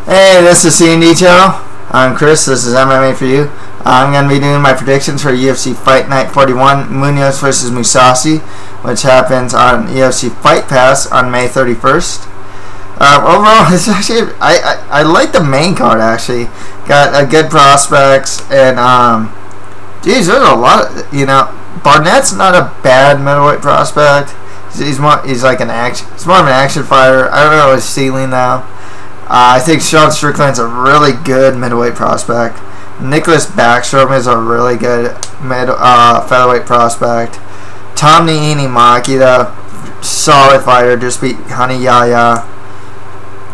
Hey, this is C&D Channel. I'm Chris. This is MMA for you. I'm going to be doing my predictions for UFC Fight Night 41, Munoz versus Mousasi, which happens on UFC Fight Pass on May 31st. Overall, it's actually I like the main card. Actually, got good prospects, and geez, there's a lot of, Barnatt's not a bad middleweight prospect. He's more of an action fighter. I don't know his ceiling though. I think Strickland's a really good middleweight prospect. Niklas Backstrom is a really good featherweight prospect. Niinimaki, though, solid fighter, just beat Hein.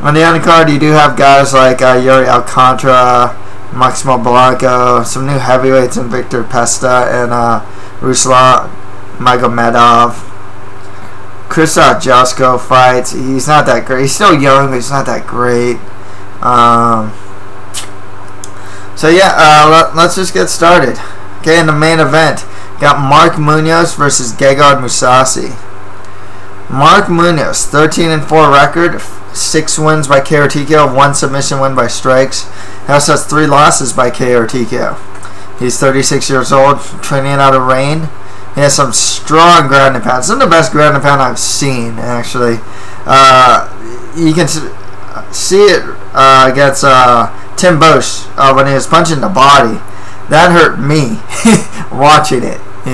On the undercard, you do have guys like Iuri, Alcantara, Maximo, Blanco, some new heavyweights in Viktor, Pesta, and Ruslan, Magomedov. Krzysztof Jotko fights. He's not that great. He's still young, but he's not that great. So yeah, let's just get started. Okay, in the main event, got Munoz versus Gegard Mousasi. Munoz, 13-4 record, 6 wins by KO or TKO, 1 submission win by strikes. He also has 3 losses by KO or TKO. He's 36 years old, training out of Rain. He has some strong ground and pound. Some of the best ground and pound I've seen, actually. You can see it against Tim Bosch when he was punching the body. That hurt me watching it, He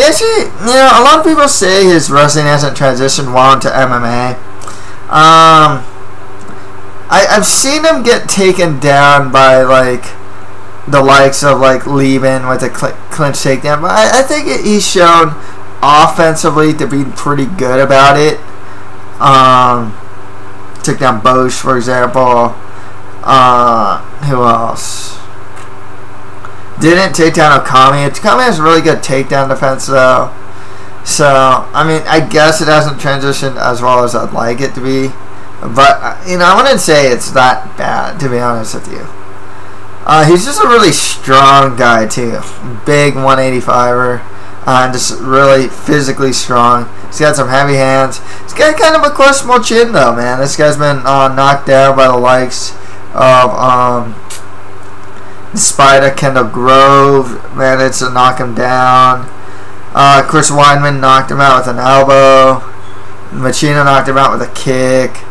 actually, a lot of people say his wrestling hasn't transitioned well into MMA. I've seen him get taken down by, the likes of Lieben with a clinch takedown, but I think he's shown offensively to be pretty good about it. Took down Bosch, for example. Who else? Didn't take down Okami. Okami has really good takedown defense, though. So, I guess it hasn't transitioned as well as I'd like it to be. But, I wouldn't say it's that bad, to be honest with you. He's just a really strong guy, too. Big 185er. Just really physically strong. He's got some heavy hands. He's got kind of a questionable chin, though, man. This guy's been knocked down by the likes of Spider, Kendall Grove. Managed to knock him down. Chris Weidman knocked him out with an elbow. Machino knocked him out with a kick.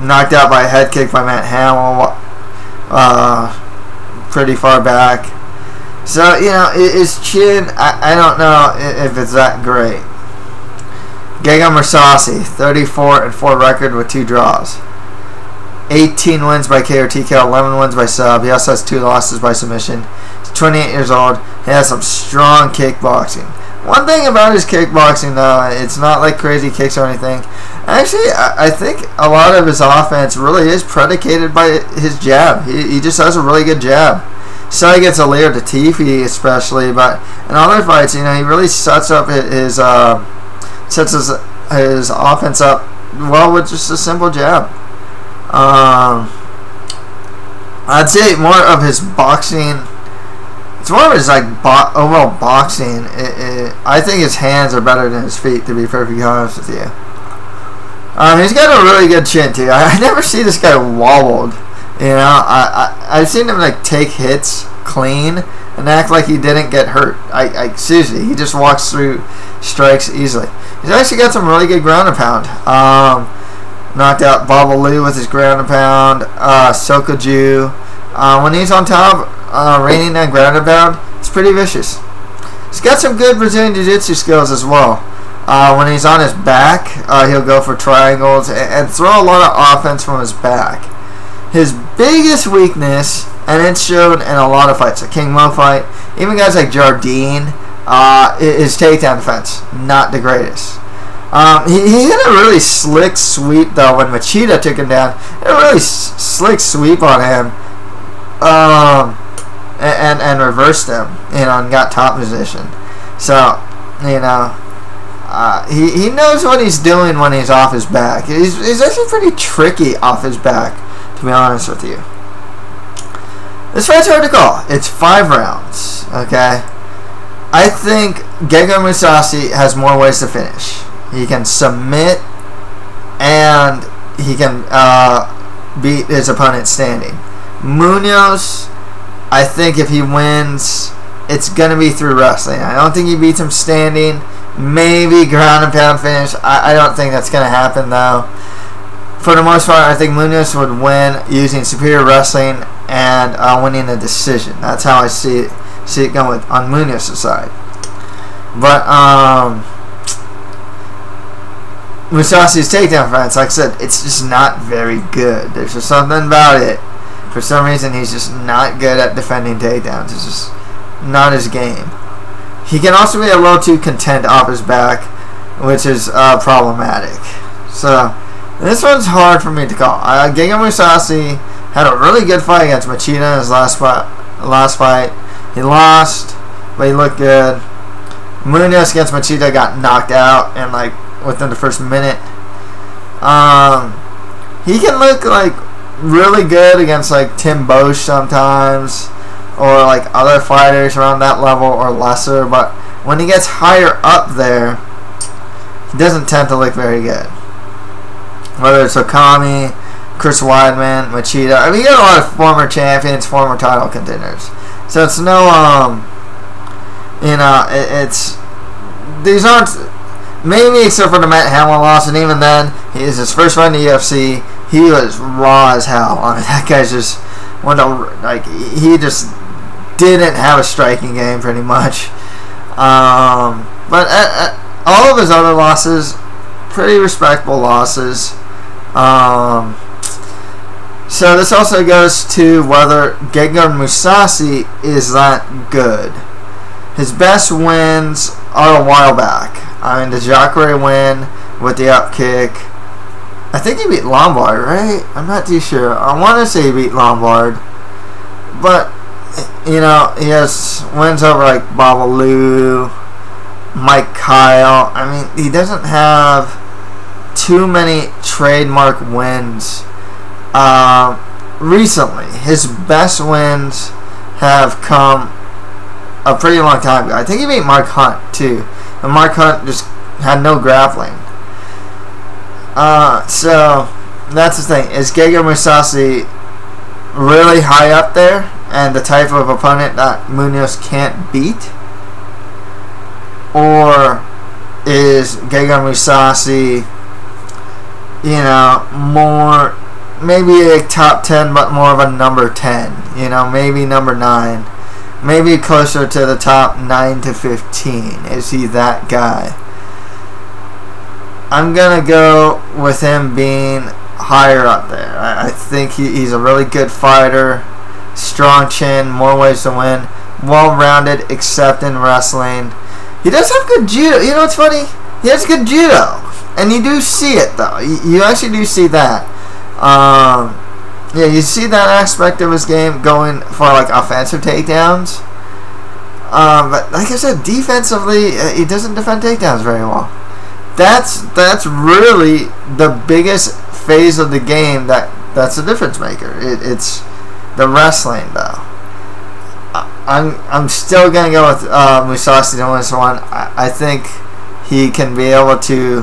Knocked out by a head kick by Matt Hamill. Pretty far back. So, his chin, I don't know if it's that great. Gegard Mousasi, 34-4 record with 2 draws. 18 wins by KO or TKO, 11 wins by sub. He also has 2 losses by submission. He's 28 years old. He has some strong kickboxing. One thing about his kickboxing, though, it's not like crazy kicks or anything. Actually, I think a lot of his offense really is predicated by his jab. He just has a really good jab. So he gets a layer to Tifi, especially, but in other fights, he really sets up his offense up well with just a simple jab. I'd say more of his boxing. It's more of his overall boxing. I think his hands are better than his feet, to be perfectly honest with you. He's got a really good chin too. I never see this guy wobbled. I've seen him take hits clean and act like he didn't get hurt. Seriously, he just walks through strikes easily. He's actually got some really good ground and pound. Knocked out Babalu with his ground and pound. Sokoju. When he's on top, reigning that ground and pound, it's pretty vicious. He's got some good Brazilian Jiu-Jitsu skills as well. When he's on his back, he'll go for triangles and throw a lot of offense from his back. His biggest weakness, and it's shown in a lot of fights, the King Mo fight, even guys like Jardine, is takedown defense. Not the greatest. He had a really slick sweep, though, when Machida took him down. A really slick sweep on him. And reversed him, and got top position. So, he knows what he's doing when he's off his back. He's actually pretty tricky off his back, to be honest with you. This fight's hard to call. It's 5 rounds, okay? I think Gegard Mousasi has more ways to finish. He can submit and he can beat his opponent standing. Munoz, I think if he wins, it's going to be through wrestling. I don't think he beats him standing. Maybe ground and pound finish. I don't think that's going to happen, though. For the most part, I think Munoz would win using superior wrestling and winning a decision. That's how I see it going on Munoz's side. But Mousasi's takedown defense, like I said, it's just not very good. There's just something about it. For some reason, he's just not good at defending takedowns. It's just not his game. He can also be a little too content off his back, which is problematic. So, this one's hard for me to call. Gegard Mousasi had a really good fight against Machida in his last fight. He lost, but he looked good. Munoz against Machida got knocked out and like within the first minute. He can look like really good against like Tim Bosch sometimes, or like other fighters around that level or lesser, but when he gets higher up there, he doesn't tend to look very good. Whether it's Okami, Chris Weidman, Machida, I mean, you got a lot of former champions, former title contenders. So it's no, it's, these aren't, maybe except for the Matt Hamill loss, and even then, he is his first fight in the UFC. He was raw as hell. I mean, that guy's just, he just didn't have a striking game pretty much. But all of his other losses, pretty respectable losses. So this also goes to whether Gegard Mousasi is that good. His best wins are a while back. I mean, the Jacare win with the up kick. I think he beat Lombard, right? I'm not too sure. I want to say he beat Lombard. But, you know, he has wins over like Babalu, Mike Kyle. I mean, he doesn't have too many trademark wins. Recently, his best wins have come a pretty long time ago. I think he beat Mark Hunt too, and Mark Hunt just had no grappling. So that's the thing. Is Gegard Mousasi really high up there and the type of opponent that Munoz can't beat, or is Gegard Mousasi, you know, more, maybe a top 10 but more of a number 10, you know, maybe number 9, maybe closer to the top 9 to 15? Is he that guy? I'm gonna go with him being higher up there. I think he's a really good fighter, strong chin, more ways to win, well-rounded except in wrestling. He does have good judo. You know what's funny? He has good judo. And you do see it, though. You actually do see that. Yeah, you see that aspect of his game going for, like, offensive takedowns. But, like I said, defensively, he doesn't defend takedowns very well. That's really the biggest phase of the game that's a difference maker. It's the wrestling, though. I'm still going to go with Mousasi to win this one. I think he can be able to...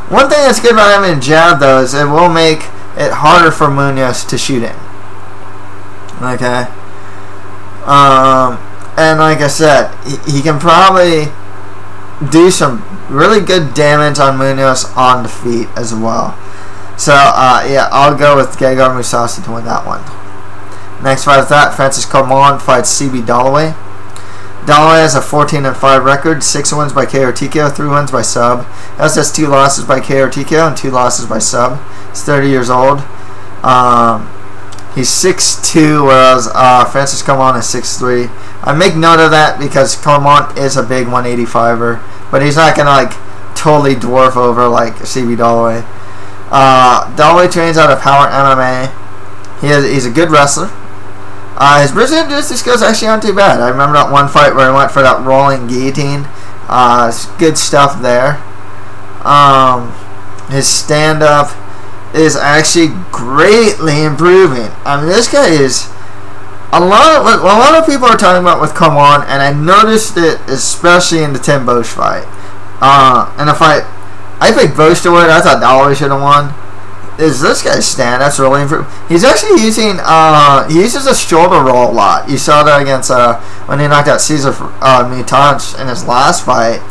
One thing that's good about having a jab, though, is it will make it harder for Munoz to shoot in. Okay? And like I said, he can probably do some really good damage on Munoz on the feet as well. So, yeah, I'll go with Gegard Mousasi to win that one. Next fight with that, Francis Carmont fights CB Dollaway. Dollaway has a 14-5 record, 6 wins by KO or TKO, 3 wins by sub. He also has 2 losses by KO or TKO and 2 losses by sub. He's 30 years old. He's 6'2", whereas Francis Carmont is 6'3". I make note of that because Carmont is a big 185er, but he's not going to like totally dwarf over like CB Dollaway. Dollaway trains out of Power MMA. He's a good wrestler. His Brazilian Jiu-Jitsu skills actually aren't too bad. I remember that one fight where he went for that rolling guillotine. Good stuff there. His stand-up is actually greatly improving. I mean, this guy is a lot of people are talking about with Carmont, and I noticed it especially in the Tim Bosch fight. In the fight, I picked Bosch to win. I thought Dollaway should have won. is this guy's stand-up's really improved. He's actually using, he uses a shoulder roll a lot. You saw that against, when he knocked out Cesar Mutanch in his last fight.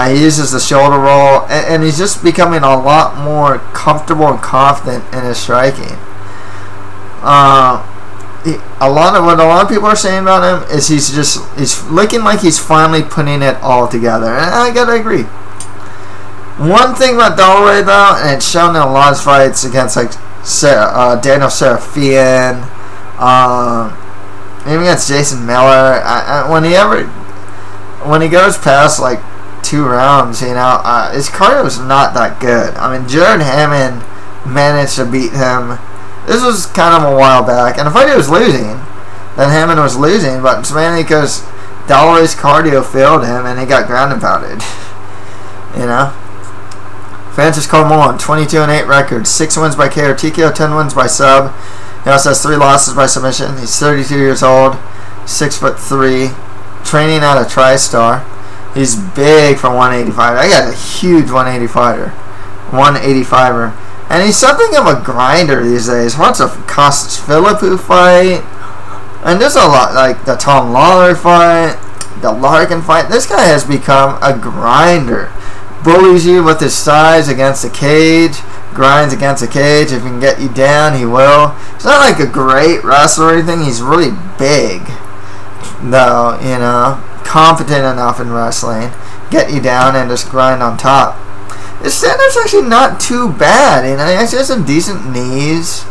He uses the shoulder roll, and he's just becoming a lot more comfortable and confident in his striking. A lot of people are saying about him is he's looking like he's finally putting it all together, and I gotta agree. One thing about Dollaway though, and it's shown in a lot of fights against like Daniel Serafian, even against Jason Miller, when he goes past like 2 rounds, you know, his cardio is not that good. I mean, Jared Hammond managed to beat him. This was kind of a while back, and the fight he was losing, then Hammond was losing, but it's mainly because Dollaway's cardio failed him and he got ground and pounded. You know? Francis Carmont, 22-8 record, 6 wins by KO TKO, 10 wins by sub. He also has 3 losses by submission. He's 32 years old, 6'3", training out of TriStar. He's big for 185. I got a huge 185er. And he's something of a grinder these days. What's a Costas Philippou fight? And there's a lot, like the Tom Lawler fight, the Larkin fight. This guy has become a grinder. Bullies you with his size against the cage, grinds against the cage. If he can get you down, he will. He's not like a great wrestler or anything. He's really big, though, you know, competent enough in wrestling. Get you down and just grind on top. His stand-up's actually not too bad. You know, he actually has some decent knees,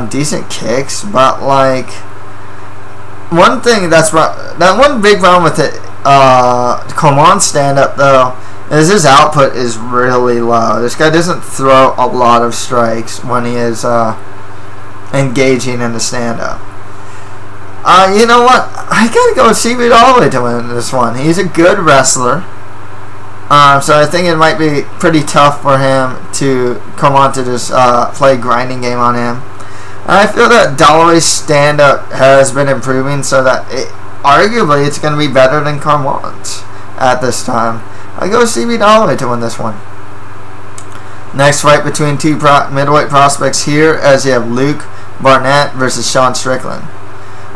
decent kicks, but like one thing that one big problem with it, Coman's stand-up though, is his output is really low. This guy doesn't throw a lot of strikes when he is engaging in the stand-up. You know what? I gotta go with Seaweed Dollaway to win this one. He's a good wrestler. So I think it might be pretty tough for him to come on to just play grinding game on him. And I feel that Dollaway's stand-up has been improving, so that arguably it's going to be better than Carmont's at this time. I go with CB Dollaway to win this one. Next fight between 2 middleweight prospects here, as you have Luke Barnatt versus Sean Strickland.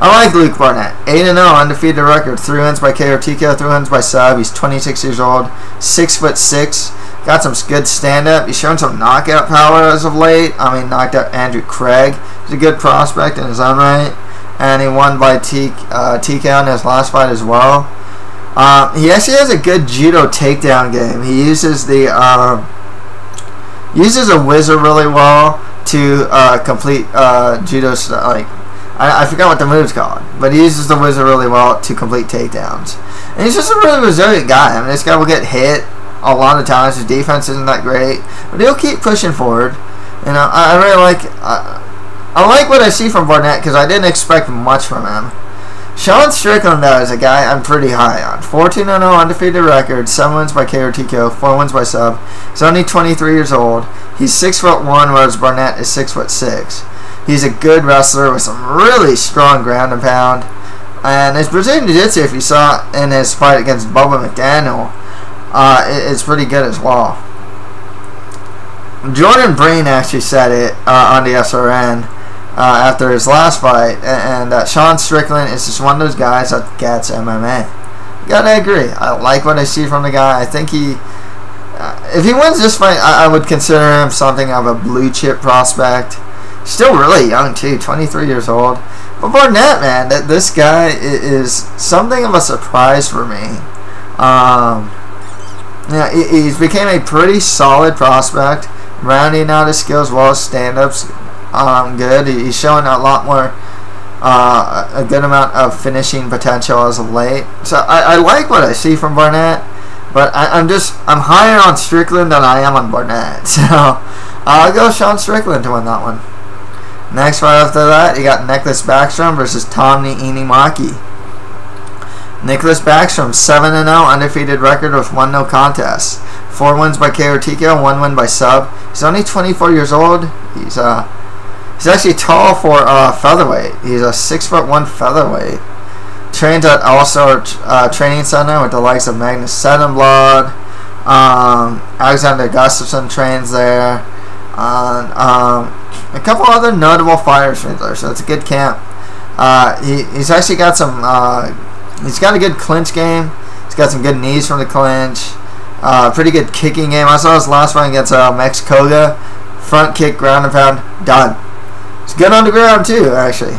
I like Luke Barnatt. 8-0, undefeated record. 3 wins by KO TKO, 3 wins by sub. He's 26 years old, 6'6". Got some good stand-up. He's shown some knockout power as of late. I mean, knocked out Andrew Craig. He's a good prospect in his own right. And he won by TKO in his last fight as well. He actually has a good judo takedown game. He uses the uses a whizzer really well to complete judo like. I forgot what the move's called, but he uses the whizzer really well to complete takedowns. And he's just a really resilient guy. I mean, this guy will get hit a lot of times. His defense isn't that great, but he'll keep pushing forward. You know, I really like. I like what I see from Barnatt because I didn't expect much from him. Sean Strickland, though, is a guy I'm pretty high on. 14-0 undefeated record, 7 wins by KO TKO, 4 wins by sub. He's only 23 years old. He's 6'1", whereas Barnatt is 6'6". He's a good wrestler with some really strong ground and pound. And his Brazilian Jiu-Jitsu, if you saw in his fight against Bubba McDaniel, it's pretty good as well. Jordan Breen actually said it on the SRN after his last fight, and Sean Strickland is just one of those guys that gets MMA. Gotta agree. I like what I see from the guy. I think he, if he wins this fight, I would consider him something of a blue chip prospect. Still really young too, 23 years old. But Barnatt, man, this guy is something of a surprise for me. Yeah, he's became a pretty solid prospect, rounding out his skills well as stand-ups. Good. He's showing a lot more, a good amount of finishing potential as of late. So I like what I see from Barnatt, but I'm higher on Strickland than I am on Barnatt. So I'll go Sean Strickland to win that one. Next fight after that, you got Niklas Backstrom versus Tom Niinimaki. Niklas Backstrom, 7-0, undefeated record with 1 no contest. 4 wins by KO TKO, 1 win by sub. He's only 24 years old. He's actually tall for featherweight. He's a 6'1" featherweight. Trains at also training center with the likes of Magnus Cedenblad. Alexander Gustafsson trains there. A couple other notable fighters from there, so it's a good camp. He's actually got some. He's got a good clinch game. He's got some good knees from the clinch. Pretty good kicking game. I saw his last fight against Mexico. Front kick, ground and pound, done. He's good on the ground too, actually.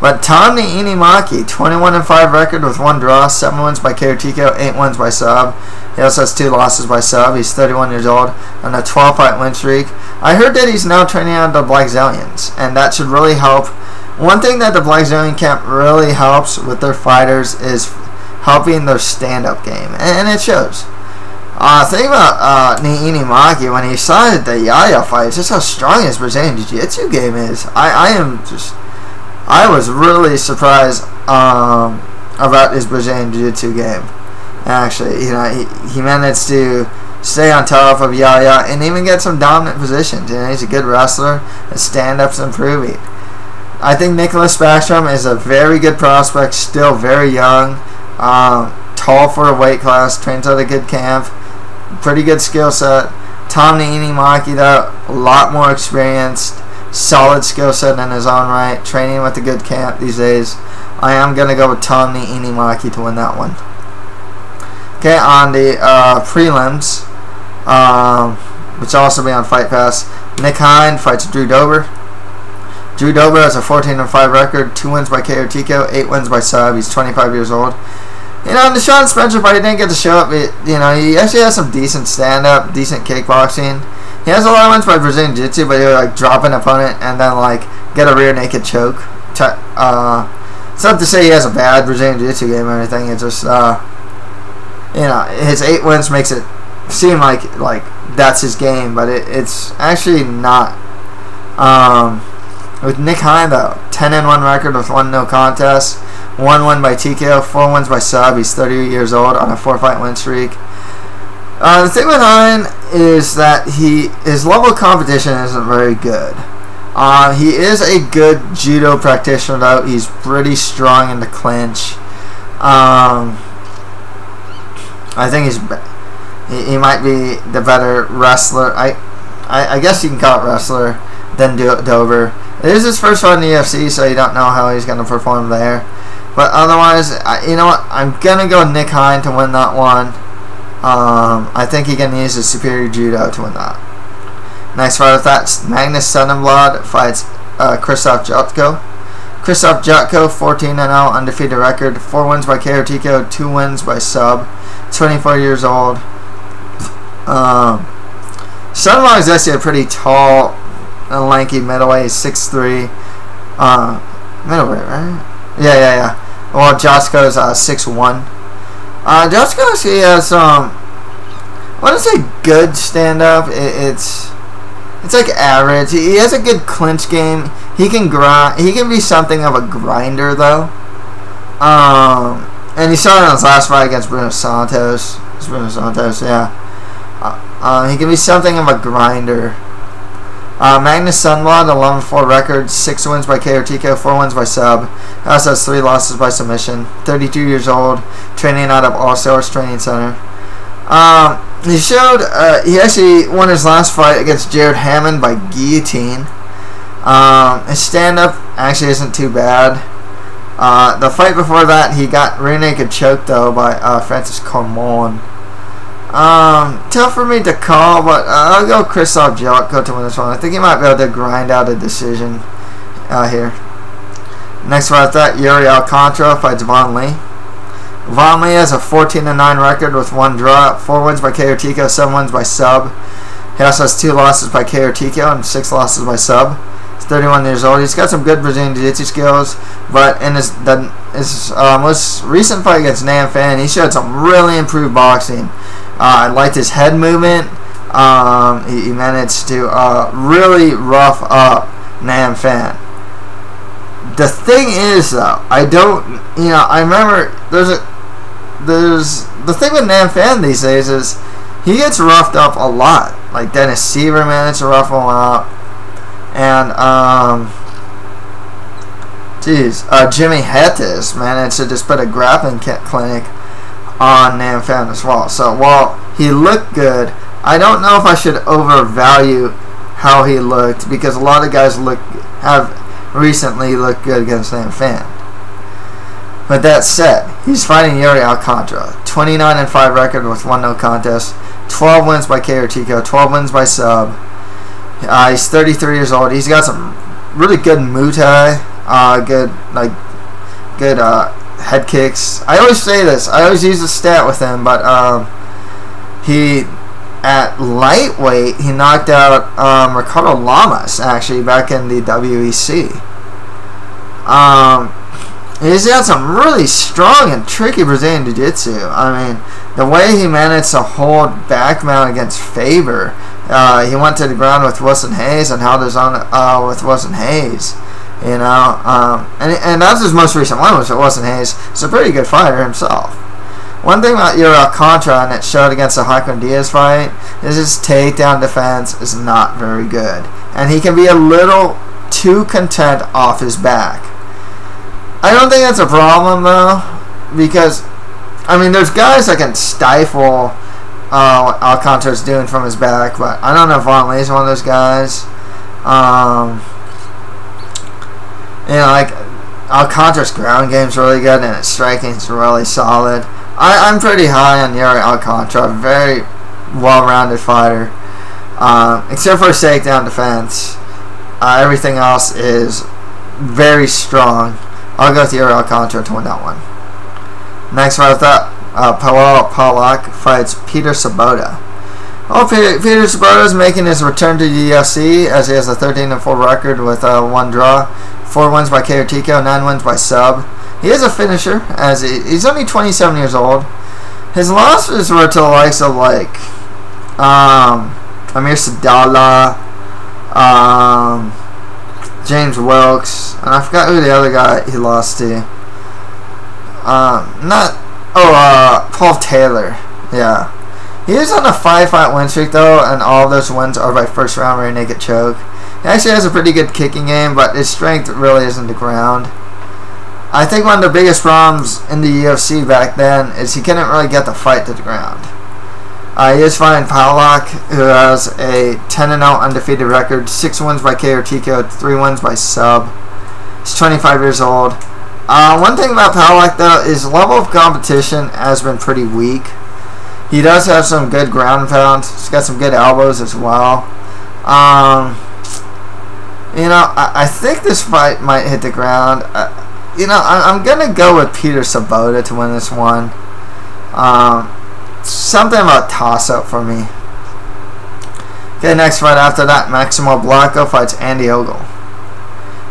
But Niinimaki, 21-5 record with 1 draw, 7 wins by KO TKO, 8 wins by sub. He also has 2 losses by sub. He's 31 years old on a 12-fight win streak. I heard that he's now training out the Black Zillions, and that should really help. One thing that the Black Zillion camp really helps with their fighters is helping their stand-up game, and it shows. Think about Niinimaki when he started the Yaya fight, just how strong his Brazilian Jiu-Jitsu game is. I was really surprised about his Brazilian Jiu-Jitsu game. Actually, you know, he managed to stay on top of Yaya and even get some dominant positions. You know, he's a good wrestler. His stand-up's improving. I think Niklas Backstrom is a very good prospect, still very young, tall for a weight class, trains at a good camp, pretty good skill set. Niinimaki, though, a lot more experienced, solid skill set in his own right, training with a good camp these days. I am going to go with Niinimaki to win that one. Okay, on the prelims, which will also be on Fight Pass, Hein fights Drew Dober. Drew Dober has a 14-5 record, 2 wins by KO TKO, 8 wins by sub. He's 25 years old. You know, in the Sean Spencer fight, he didn't get to show up. You know, he actually has some decent stand-up, decent kickboxing. He has a lot of wins by Brazilian Jiu-Jitsu, but he would, like, drop an opponent and then, like, get a rear naked choke. It's not to say he has a bad Brazilian Jiu-Jitsu game or anything. It's just, you know, his 8 wins makes it seem like that's his game, but it's actually not. With Hein, though, 10-1 record with 1 no contest, 1 win by TKO, 4 wins by sub. He's 30 years old on a 4-fight win streak. The thing with Hein is that his level of competition isn't very good. He is a good judo practitioner, though. He's pretty strong in the clinch. I think he might be the better wrestler. I guess you can call it wrestler than Dober. It is his first fight in the UFC, so you don't know how he's going to perform there. But otherwise, you know what? I'm going to go with Hein to win that one. I think he can use his superior judo to win that. Next fight with that, Magnus Cedenblad fights Krzysztof Jotko. Krzysztof Jotko, 14-0, undefeated record, 4 wins by KO TKO, 2 wins by sub. 24 years old. Cedenblad is actually a pretty tall and lanky middleweight, 6'3". Middleweight, right? Yeah. Well, Jotko's 6'1". Jotko actually has I want to say good stand-up. It's like average. He has a good clinch game. He can grind. He can be something of a grinder, though. And he saw it in his last fight against Bruno Santos. Yeah. He can be something of a grinder. Magnus Cedenblad, 11-4 record, 6 wins by KO TKO, 4 wins by sub. He also has 3 losses by submission. 32 years old, training out of All Stars Training Center. He showed he actually won his last fight against Jared Hammond by guillotine. His stand-up actually isn't too bad. The fight before that, he got rear naked choked though by Francis Carmont. Tough for me to call, but I'll go Krzysztof Jotko to win this one. I think he might be able to grind out a decision here. Next fight, that Iuri Alcantara fights Vaughan. Vaughan has a 14-9 record with 1 draw, 4 wins by KO TKO, 7 wins by sub. He also has 2 losses by KO TKO and 6 losses by sub. He's 31 years old. He's got some good Brazilian Jiu-Jitsu skills, but in his most recent fight against Nam Phan, he showed some really improved boxing. I liked his head movement. He managed to really rough up Nam Phan. The thing is, though, I remember there's the thing with Nam Phan these days is he gets roughed up a lot. Like Dennis Seaver managed to rough him up, and Jimmy Hettis managed to just put a grappling clinic on Nam Phan as well. So while he looked good, I don't know if I should overvalue how he looked, because a lot of guys have recently looked good against Sam Fan. But that said, he's fighting Iuri Alcantara. 29-5 record with 1 no contest. 12 wins by KO or TKO. 12 wins by sub. He's 33 years old. He's got some really good Muay Thai. Good head kicks. I always say this. I always use the stat with him, but he at lightweight he knocked out Ricardo Lamas actually back in the WEC. He's got some really strong and tricky Brazilian Jiu-Jitsu. I mean, the way he managed to hold back mount against Faber, he went to the ground with Wilson Hayes and held his own with Wilson Hayes. You know, and that's his most recent one, was Wilson Hayes. He's a pretty good fighter himself. One thing about Iuri Alcantara, and it showed against the Joaquin Diaz fight, is his takedown defense is not very good, and he can be a little too content off his back. I don't think that's a problem though, because I mean there's guys that can stifle what Alcantara's doing from his back, but I don't know if Vaughan is one of those guys. You know, like Alcantara's ground game's really good and his striking's really solid. I'm pretty high on Iuri Alcantara, very well-rounded fighter, except for his takedown defense. Everything else is very strong. I'll go with Iuri Alcantara to win that one. Next fight up, Pawlak fights Peter Sobotta. Oh, Peter Sobotta is making his return to the UFC as he has a 13-4 record with 1 draw, 4 wins by KO or TKO, 9 wins by sub. He is a finisher, as he's only 27 years old. His losses were to the likes of like Amir Sadala, James Wilkes, and I forgot who the other guy he lost to. Paul Taylor. Yeah. He is on a 5-fight win streak though, and all of those wins are by first round rear naked choke. He actually has a pretty good kicking game, but his strength really isn't the ground. I think one of the biggest problems in the UFC back then is he couldn't really get the fight to the ground. He is fighting Pawlak, who has a 10-0 undefeated record, 6 wins by KO or TKO, 3 wins by sub. He's 25 years old. One thing about Pawlak though is the level of competition has been pretty weak. He does have some good ground and pound. He's got some good elbows as well. You know, I think this fight might hit the ground. You know, I'm going to go with Peter Sobotta to win this one. Something about toss-up for me. Okay, next fight after that, Maximo Blanco fights Andy Ogle.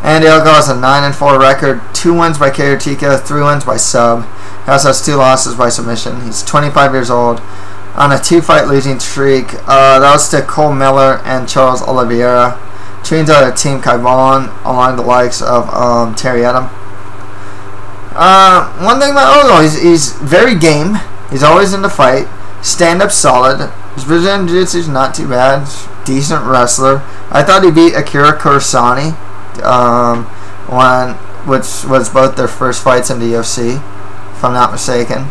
Andy Ogle has a 9-4 record, 2 wins by KO or TKO, 3 wins by sub. He also has 2 losses by submission. He's 25 years old, on a 2-fight losing streak. That was to Cole Miller and Charles Oliveira. Trains out of Team Vaughan, along the likes of Terry Adam. One thing about Ogle, he's very game. He's always in the fight. Stand-up solid. His Brazilian Jiu-Jitsu is not too bad. Decent wrestler. I thought he beat Akira Kurosawa, which was both their first fights in the UFC, if I'm not mistaken.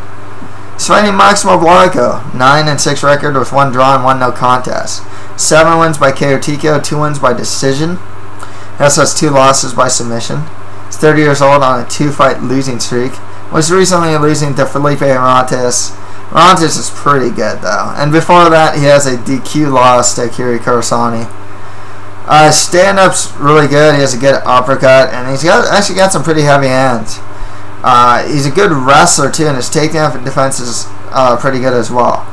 He's fighting Maximo Blanco, 9-6 record with 1 draw and 1 no contest. 7 wins by KO or TKO, 2 wins by decision. He also has 2 losses by submission. He's 30 years old on a 2-fight losing streak. Was recently losing to Felipe Rantes. Rantes is pretty good though. And before that, he has a DQ loss to Akira Kurosawa. Stand-up's really good. He has a good uppercut, and he's actually got some pretty heavy hands. He's a good wrestler too, and his takedown defense is pretty good as well.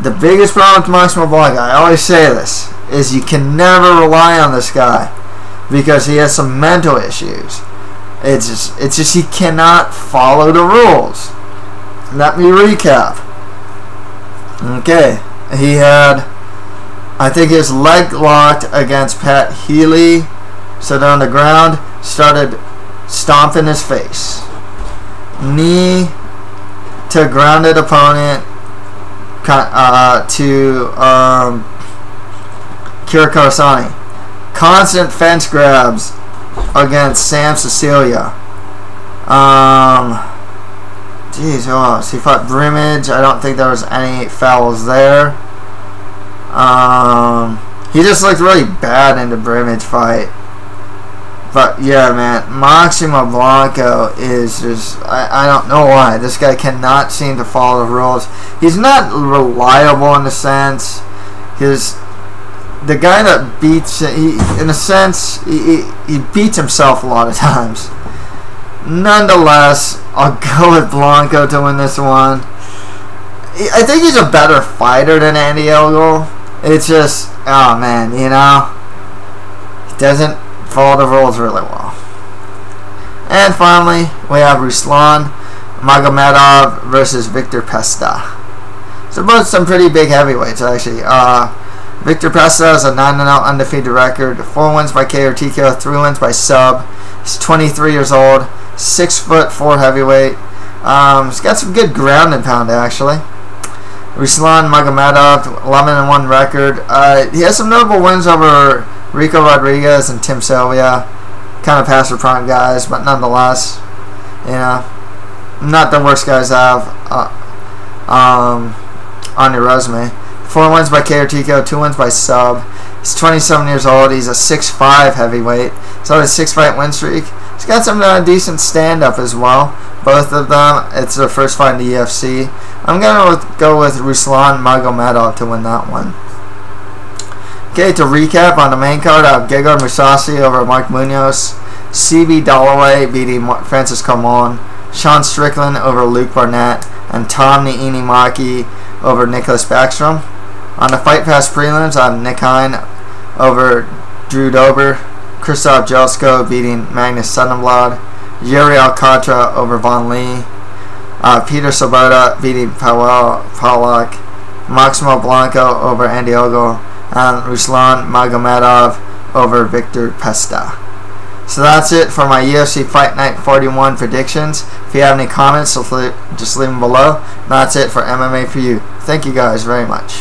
The biggest problem with Maximo Blanco, I always say this, is you can never rely on this guy because he has some mental issues. It's just he cannot follow the rules. Let me recap. Okay, he had, I think, his leg locked against Pat Healy. Sat on the ground, started stomping his face. Knee to grounded opponent to Akira Kurosawa. Constant fence grabs against Sam Cecilia. Jeez, who else? He fought Brimage. I don't think there was any fouls there. He just looked really bad in the Brimage fight. But yeah, man, Maximo Blanco is just, I don't know why. This guy cannot seem to follow the rules. He's not reliable in the sense, because the guy that beats, in a sense, he beats himself a lot of times. Nonetheless, I'll go with Blanco to win this one. I think he's a better fighter than Andy Ogle. It's just, oh man, you know, he doesn't follow the rules really well. And finally, we have Ruslan Magomedov versus Viktor Pesta. So both some pretty big heavyweights, actually. Viktor Pesta has a 9-0 undefeated record, 4 wins by KO or TKO, 3 wins by sub. He's 23 years old, 6'4" heavyweight. He's got some good ground and pound, actually. Ruslan Magomedov, 11-1 record. He has some notable wins over Rico Rodriguez and Tim Sylvia. Kind of past their prime guys, but nonetheless, you know, not the worst guys to have on your resume. 4 wins by KO or TKO, 2 wins by sub. He's 27 years old. He's a 6'5" heavyweight. So a 6-fight win streak. He's got some decent stand-up as well. Both of them, it's their first fight in the UFC. I'm going to go with Ruslan Magomedov to win that one. Okay, to recap on the main card, I have Gegard Mousasi over Mark Munoz. CB Dollaway beating Francis Carmont. Sean Strickland over Luke Barnatt. And Tom Niinimaki over Niklas Backstrom. On the Fight Pass prelims, I have Nick Hein over Drew Dober. Krzysztof Jotko beating Magnus Cedenblad. Iuri Alcantara over Vaughan. Peter Sobotta beating Pawlak. Maximo Blanco over Andy Ogle. And Ruslan Magomedov over Viktor Pesta. So that's it for my UFC Fight Night 41 predictions. If you have any comments, just leave them below. That's it for MMA for you. Thank you guys very much.